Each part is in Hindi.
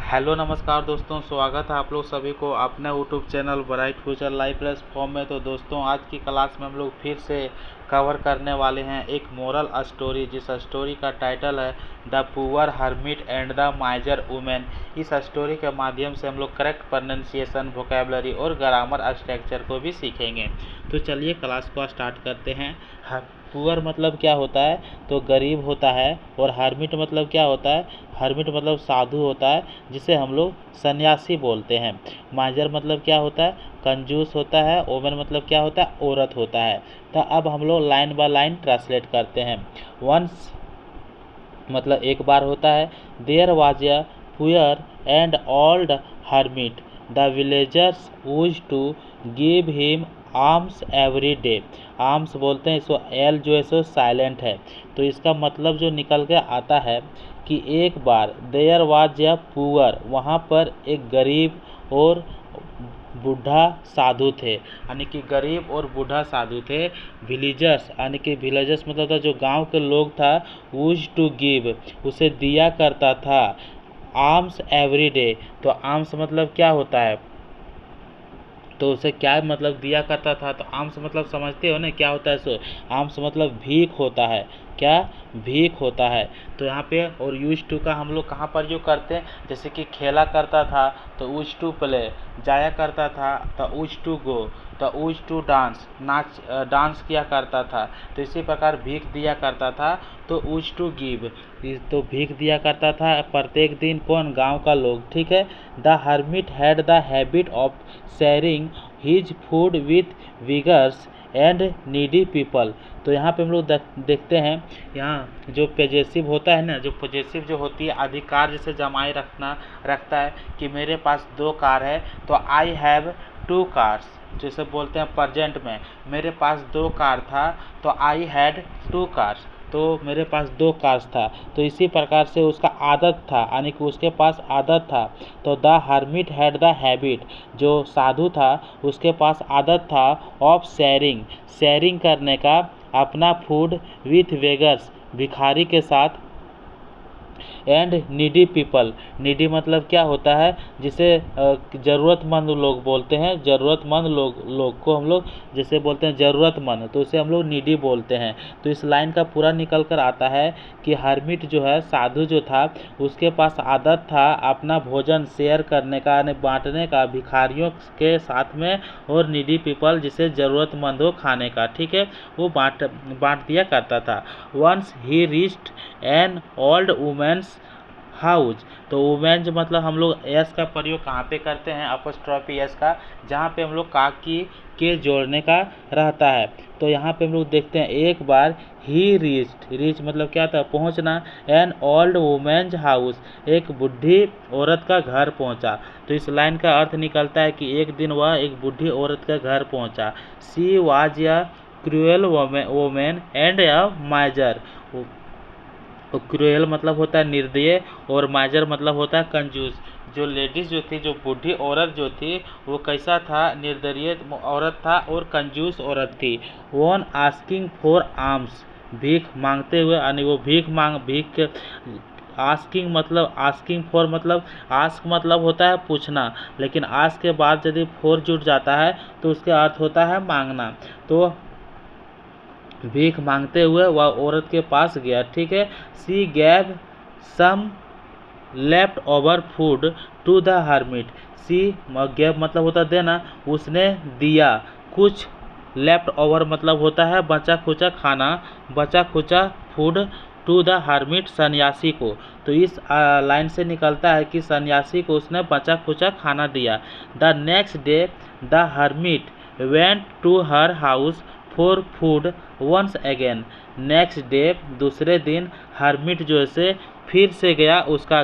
हेलो नमस्कार दोस्तों, स्वागत है आप लोग सभी को अपने YouTube channel bright future life platform में। तो दोस्तों, आज की क्लास में हम लोग फिर से कवर करने वाले हैं एक मोरल स्टोरी, जिस स्टोरी का टाइटल है the poor hermit and the माइजर women. इस स्टोरी के माध्यम से हम लोग करेक्ट प्रोनाउंसिएशन, वोकैबुलरी और ग्रामर स्ट्रक्चर को भी सीखेंगे। तो चलिए क्लास को स्टार्ट करते हैं। पुअर मतलब क्या होता है, तो गरीब होता है। और हर्मिट मतलब क्या होता है, हर्मिट मतलब साधु होता है, जिसे हम लोग सन्यासी बोलते हैं। माइजर मतलब क्या होता है, कंजूस होता है। वोमेन मतलब क्या होता है, औरत होता है। तो अब हम लोग लाइन बाय लाइन ट्रांसलेट करते हैं। वंस मतलब एक बार होता है। There was a poor and old hermit, the villagers used to give him alms every day. Alms बोलते हैं इसको, एल जो है सो साइलेंट है। तो इसका मतलब जो निकल के आता है कि एक बार देयर वाज अ पुअर, वहाँ पर एक गरीब और बूढ़ा साधु थे, यानी कि गरीब और बूढ़ा साधु थे। विलेजर्स यानी कि विलेजर्स मतलब था जो गांव के लोग था, यूज टू गिव उसे दिया करता था, आर्म्स एवरी डे। तो आर्म्स मतलब क्या होता है, तो उसे क्या मतलब दिया करता था। तो आर्म्स मतलब समझते हो ना क्या होता है सो, आर्म्स मतलब भीख होता है। क्या, भीख होता है। तो यहाँ पे और यूज टू का हम लोग कहाँ पर जो करते हैं, जैसे कि खेला करता था तो यूज टू प्ले, जाया करता था तो यूज टू गो, तो यूज टू डांस, डांस किया करता था। तो इसी प्रकार भीख दिया करता था तो यूज टू गिव, तो भीख दिया करता था प्रत्येक दिन। कौन, गांव का लोग, ठीक है। The hermit had the habit of sharing his food with विगर्स and needy people. तो यहाँ पे हम लोग देखते हैं, यहाँ जो पॉजेसिव होता है ना, जो पॉजेसिव जो होती है अधिकार जैसे जमाए रखता है कि मेरे पास 2 कार है, तो आई हैव 2 कार्स। जैसे बोलते हैं प्रेजेंट में, मेरे पास 2 कार था तो आई हैड 2 कार्स, तो मेरे पास 2 कार्स था। तो इसी प्रकार से उसका आदत था, यानी कि उसके पास आदत था। तो the hermit had the habit, जो साधु था उसके पास आदत था, ऑफ शेयरिंग, शेयरिंग करने का अपना फूड विथ वेगर्स, भिखारी के साथ, एंड नीडी पीपल। नीडी मतलब क्या होता है, जिसे ज़रूरतमंद लोग बोलते हैं। ज़रूरतमंद लोग को हम लोग जैसे बोलते हैं ज़रूरतमंद, तो उसे हम लोग नीडी बोलते हैं। तो इस लाइन का पूरा निकल कर आता है कि हर्मिट जो है, साधु जो था, उसके पास आदत था अपना भोजन शेयर करने का, यानी बांटने का भिखारियों के साथ में, और नीडी पीपल जिसे ज़रूरतमंद हो खाने का, ठीक है, वो बांट दिया करता था। Once he reached an old women's house. तो वुमेन्स मतलब हम लोग एस का प्रयोग कहाँ पे करते हैं, अपॉस्ट्रोफी एस का, जहाँ पे हम लोग का की के जोड़ने का रहता है। तो यहाँ पे हम लोग देखते हैं, एक बार ही रीच मतलब क्या था, पहुँचना। एन ओल्ड वुमेन्स हाउस, एक बूढ़ी औरत का घर पहुँचा। तो इस लाइन का अर्थ निकलता है कि एक दिन वह एक बूढ़ी औरत का घर पहुँचा। सी वाज या cruel women and a माइजर। Cruel मतलब होता है निर्दयी, और माइजर मतलब होता है कंजूस। जो लेडीज जो थी, जो बूढ़ी औरत जो थी, वो कैसा था, निर्दयी औरत था और कंजूस औरत थी। वन आस्किंग फॉर आर्म्स, भीख मांगते हुए, यानी वो भीख आस्किंग मतलब, आस्किंग फॉर मतलब, आस्क मतलब होता है पूछना, लेकिन आस्क के बाद यदि फोर जुट जाता है तो उसके अर्थ होता है मांगना। तो भीख मांगते हुए वह औरत के पास गया, ठीक है। She gave some left over food to the hermit. She gave मतलब होता है देना, उसने दिया कुछ, लेफ्ट ओवर मतलब होता है बचा खुचा खाना, बचा खुचा फूड, टू द हर्मिट सन्यासी को। तो इस लाइन से निकलता है कि सन्यासी को उसने बचा खुचा खाना दिया। The next day the hermit went to her house for food once again. Next day दूसरे दिन हर्मिट जो है फिर से गया उसका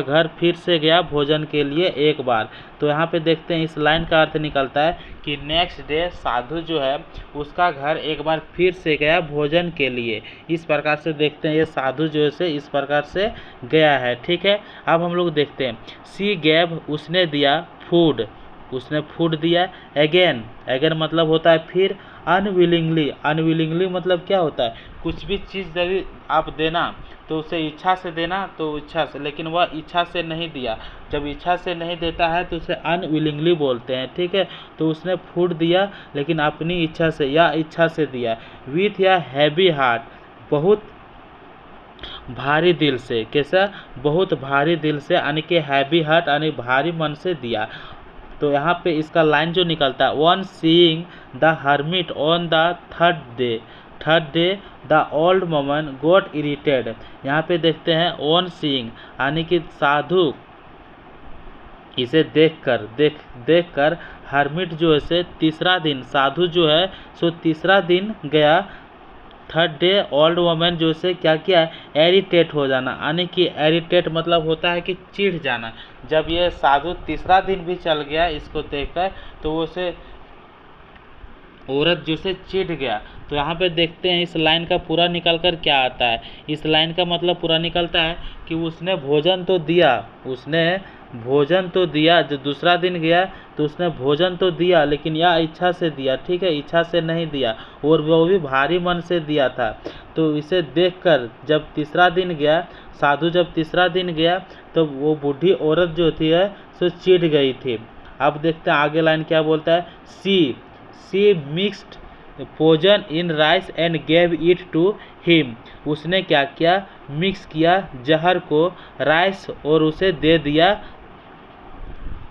घर फिर से गया भोजन के लिए एक बार। तो यहाँ पे देखते हैं, इस लाइन का अर्थ निकलता है कि नेक्स्ट डे साधु जो है उसका घर एक बार फिर से गया भोजन के लिए। इस प्रकार से देखते हैं, ये साधु जो है इस प्रकार से गया है, ठीक है। अब हम लोग देखते हैं, सी गैव उसने दिया, फूड उसने फूड दिया। अगेन, अगेन मतलब होता है फिर। अनविलिंगली, अनविलिंगली मतलब क्या होता है, कुछ भी चीज़ यदि आप देना तो उसे इच्छा से देना, तो इच्छा से, लेकिन वह इच्छा से नहीं दिया। जब इच्छा से नहीं देता है तो उसे अनविलिंगली बोलते हैं, ठीक है। तो उसने फूड दिया लेकिन अपनी इच्छा से या इच्छा से दिया। विथ या हैवी हार्ट, बहुत भारी दिल से। कैसा, बहुत भारी दिल से, यानी कि हैवी हार्ट यानी भारी मन से दिया। तो यहाँ पे इसका लाइन जो निकलता है, one seeing the hermit on the third day the old woman got aerated. यहाँ पे देखते हैं वन सीइंग यानी कि साधु इसे देखकर हर्मिट जो है से तीसरा दिन, साधु जो है सो तीसरा दिन गया। थर्ड डे ओल्ड वुमन जो से क्या किया, एरिटेट हो जाना, यानी कि एरिटेट मतलब होता है कि चिढ़ जाना। जब ये साधु तीसरा दिन भी चल गया इसको देखकर तो वो से औरत जो से चिढ़ गया। तो यहाँ पे देखते हैं इस लाइन का पूरा निकल कर क्या आता है। इस लाइन का मतलब पूरा निकलता है कि उसने भोजन तो दिया, उसने भोजन तो दिया। जो दूसरा दिन गया तो उसने भोजन तो दिया लेकिन यह इच्छा से दिया, ठीक है, इच्छा से नहीं दिया, और वो भी भारी मन से दिया था। तो इसे देखकर जब तीसरा दिन गया, साधु जब तीसरा दिन गया तो वो बूढ़ी औरत जो थी है सो चिढ़ गई थी। अब देखते हैं आगे लाइन क्या बोलता है। She mixed poison in rice and gave it to him. उसने क्या किया, मिक्स किया जहर को राइस और उसे दे दिया।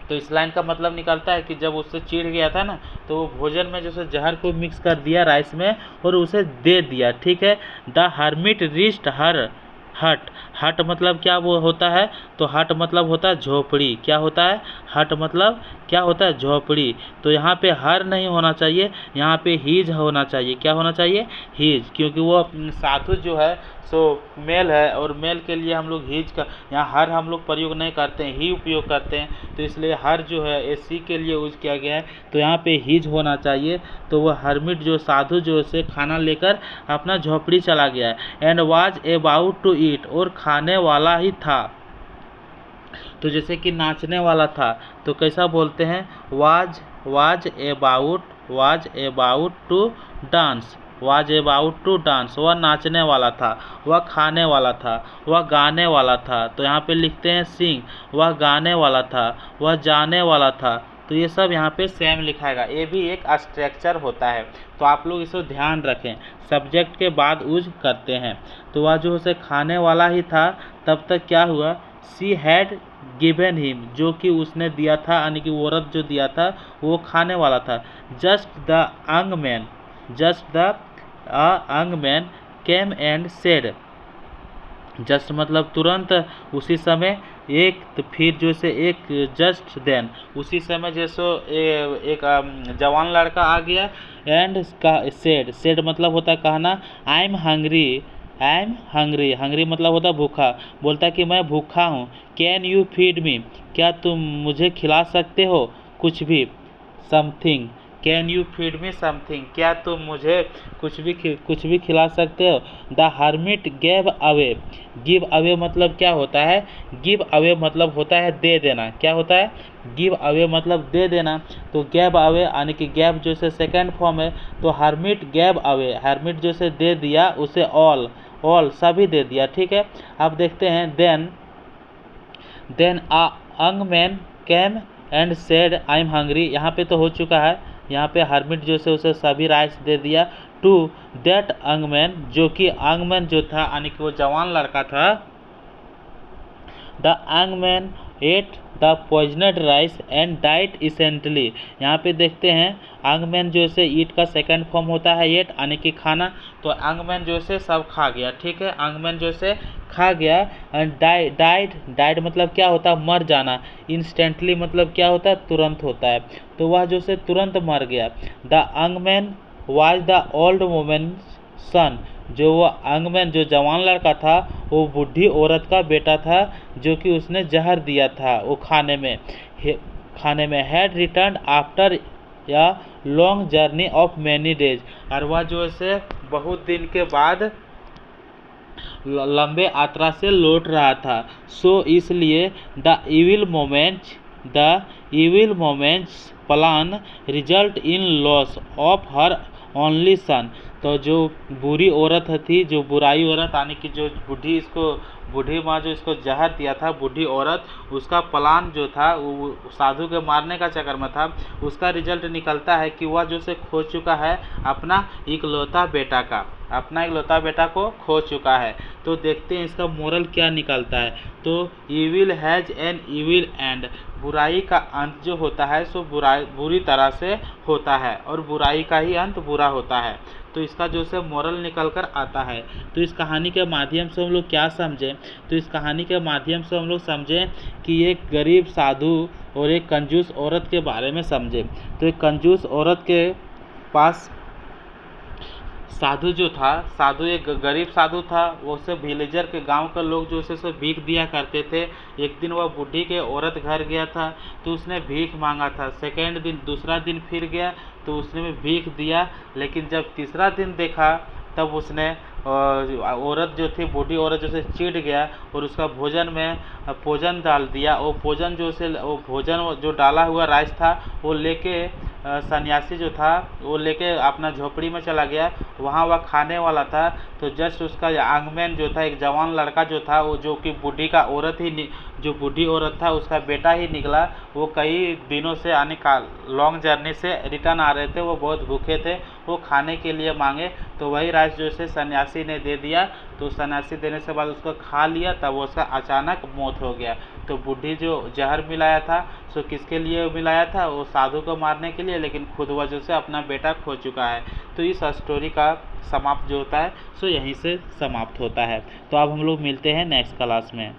तो इस लाइन का मतलब निकलता है कि जब उससे चिढ़ गया था ना तो वो भोजन में जैसे जहर को मिक्स कर दिया राइस में और उसे दे दिया, ठीक है। द हर्मिट रीच्ड हर हट। हट मतलब क्या वो होता है, तो हट मतलब होता है झोपड़ी। क्या होता है, हट मतलब क्या होता है, झोपड़ी। तो यहाँ पे हर नहीं होना चाहिए, यहाँ पे हीज होना चाहिए। क्या होना चाहिए, हीज, क्योंकि वो साधु जो है सो मेल है और मेल के लिए हम लोग हीज का, यहाँ हर हम लोग प्रयोग नहीं करते हैं, ही उपयोग करते हैं। तो इसलिए हर जो है ए सी के लिए यूज किया गया है, तो यहाँ पे हीज होना चाहिए। तो वह हर्मिट जो साधु जो से खाना लेकर अपना झोपड़ी चला गया है। And was about to eat, और खाने वाला ही था। तो जैसे कि नाचने वाला था तो कैसा बोलते हैं, was about to dance. Was about to dance, वह नाचने वाला था, वह खाने वाला था, वह गाने वाला था। तो यहाँ पे लिखते हैं सिंग, वह गाने वाला था, वह जाने वाला था। तो ये सब यहाँ पे सेम लिखाएगा, ये भी एक स्ट्रक्चर होता है। तो आप लोग इसे ध्यान रखें, सब्जेक्ट के बाद यूज करते हैं। तो वह जो उसे खाने वाला ही था, तब तक क्या हुआ, सी हैड गिवन हिम, जो कि उसने दिया था, यानी कि औरत जो दिया था वो खाने वाला था। Just the young man came and said. Just मतलब तुरंत, उसी समय, एक तो फिर जो से एक, जस्ट देन उसी समय जैसो एक जवान लड़का आ गया। एंड का सेड मतलब होता है कहना। आई एम हंग्री, हंग्री मतलब होता है भूखा। बोलता है कि मैं भूखा हूँ। कैन यू फीड मी, क्या तुम मुझे खिला सकते हो कुछ भी, something. Can you feed me something, क्या तुम मुझे कुछ भी खिला सकते हो। द हर्मिट गेव अवे मतलब क्या होता है, गिव अवे मतलब होता है दे देना। क्या होता है, गिव अवे मतलब दे देना। तो गैव अवे यानी कि गैव जो से सेकेंड फॉर्म है, तो हर्मिट गैव अवे, हर्मिट जो से दे दिया, उसे ऑल सभी दे दिया, ठीक है। अब देखते हैं then a young man came and said I am hungry. यहाँ पे तो हो चुका है, यहाँ पे हर्मिट जो से उसे सभी राइट्स दे दिया। टू दैट यंग मैन, जो कि यंग मैन जो था यानी कि वो जवान लड़का था। The young man at the poisoned rice and diet instantly. यहाँ पे देखते हैं यंग मैन जो से ईट का सेकंड फॉर्म होता है एट, यानी कि खाना। तो यंग मैन जो से सब खा गया, ठीक है, यंग मैन जो से खा गया। एंड डाइड मतलब क्या होता है, मर जाना। इंस्टेंटली मतलब क्या होता है, तुरंत होता है। तो वह जो से तुरंत मर गया। The young man was the old woman son, जो वो यंग मैन जो जवान लड़का था वो बूढ़ी औरत का बेटा था, जो कि उसने जहर दिया था वो खाने में। हैड रिटर्न आफ्टर या long journey of many days, और वह जो है बहुत दिन के बाद लंबे यात्रा से लौट रहा था। सो इसलिए the evil moment the evil moments plan result in loss of her only son. तो जो बुरी औरत थी, जो बुराई औरत यानी कि जो बूढ़ी माँ जो इसको जहर दिया था, बूढ़ी औरत, उसका प्लान जो था वो साधु के मारने का चक्कर में था। उसका रिजल्ट निकलता है कि वह जो से खो चुका है अपना इकलौता बेटा को खो चुका है। तो देखते हैं इसका मोरल क्या निकलता है। तो evil has an evil and, बुराई का अंत जो होता है सो बुरी तरह से होता है और बुराई का ही अंत बुरा होता है। तो इसका जो से मोरल निकल कर आता है। तो इस कहानी के माध्यम से हम लोग क्या समझें? तो इस कहानी के माध्यम से हम लोग समझें कि एक गरीब साधु और एक कंजूस औरत के बारे में समझें। तो एक कंजूस औरत के पास साधु एक गरीब साधु था। वो से विलेजर के गांव के लोग जो उसे भीख दिया करते थे। एक दिन वह बूढ़ी के औरत घर गया था तो उसने भीख मांगा था। दूसरा दिन फिर गया तो उसने भी भीख दिया, लेकिन जब तीसरा दिन देखा तब उसने औरत जो थी, बूढ़ी औरत जो से चिढ़ गया और उसका भोजन में भोजन डाल दिया। वो भोजन जो डाला हुआ राइस था वो लेके सन्यासी जो था वो लेके अपना झोपड़ी में चला गया। वहाँ वह खाने वाला था तो जस्ट उसका आंगमैन जो था, एक जवान लड़का जो था, वो जो कि जो बूढ़ी औरत था उसका बेटा ही निकला। वो कई दिनों से यानी लॉन्ग जर्नी से रिटर्न आ रहे थे, वो बहुत भूखे थे, वो खाने के लिए मांगे तो वही राइस जो से सन्यासी ने दे दिया। तो सन्यासी देने से बाद उसको खा लिया, तब उसका अचानक मौत हो गया। तो बूढ़ी जो जहर मिलाया था सो किसके लिए मिलाया था? वो साधु को मारने के लिए, लेकिन खुद वजह से अपना बेटा खो चुका है। तो इस स्टोरी का समाप्त जो होता है सो यहीं से समाप्त होता है। तो अब हम लोग मिलते हैं नेक्स्ट क्लास में।